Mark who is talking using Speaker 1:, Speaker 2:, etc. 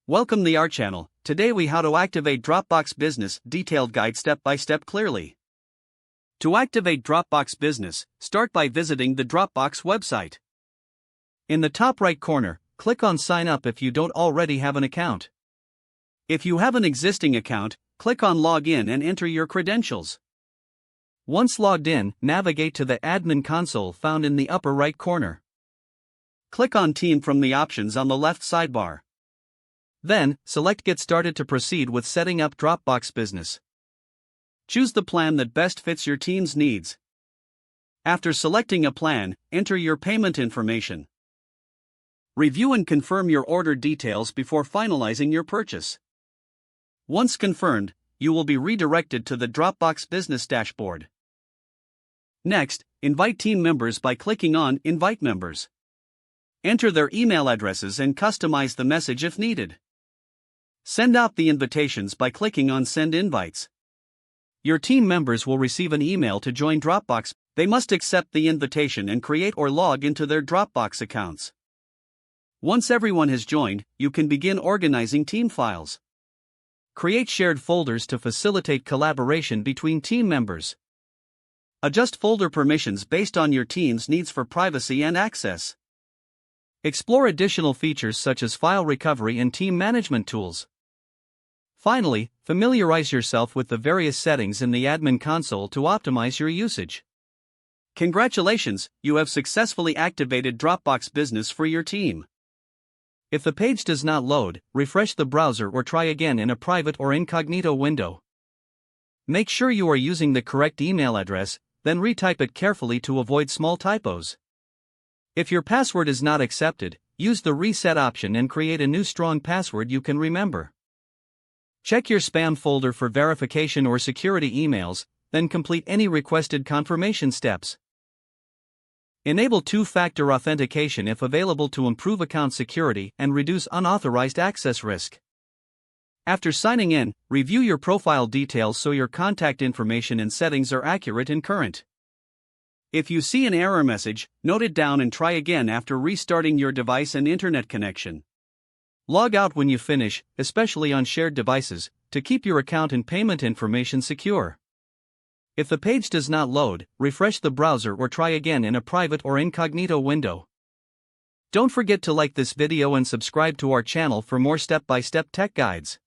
Speaker 1: Welcome to our channel. Today we how to activate Dropbox Business detailed guide step by step clearly. To activate Dropbox Business, start by visiting the Dropbox website. In the top right corner, click on Sign Up if you don't already have an account. If you have an existing account, click on Log In and enter your credentials. Once logged in, navigate to the admin console found in the upper right corner. Click on Team from the options on the left sidebar. Then, select Get Started to proceed with setting up Dropbox Business. Choose the plan that best fits your team's needs. After selecting a plan, enter your payment information. Review and confirm your order details before finalizing your purchase. Once confirmed, you will be redirected to the Dropbox Business dashboard. Next, invite team members by clicking on Invite Members. Enter their email addresses and customize the message if needed. Send out the invitations by clicking on Send Invites. Your team members will receive an email to join Dropbox. They must accept the invitation and create or log into their Dropbox accounts. Once everyone has joined, you can begin organizing team files. Create shared folders to facilitate collaboration between team members. Adjust folder permissions based on your team's needs for privacy and access. Explore additional features such as file recovery and team management tools. Finally, familiarize yourself with the various settings in the admin console to optimize your usage. Congratulations, you have successfully activated Dropbox Business for your team. If the page does not load, refresh the browser or try again in a private or incognito window. Make sure you are using the correct email address, then retype it carefully to avoid small typos. If your password is not accepted, use the reset option and create a new strong password you can remember. Check your spam folder for verification or security emails, then complete any requested confirmation steps. Enable two-factor authentication if available to improve account security and reduce unauthorized access risk. After signing in, review your profile details so your contact information and settings are accurate and current. If you see an error message, note it down and try again after restarting your device and internet connection. Log out when you finish, especially on shared devices, to keep your account and payment information secure. If the page does not load, refresh the browser or try again in a private or incognito window. Don't forget to like this video and subscribe to our channel for more step-by-step tech guides.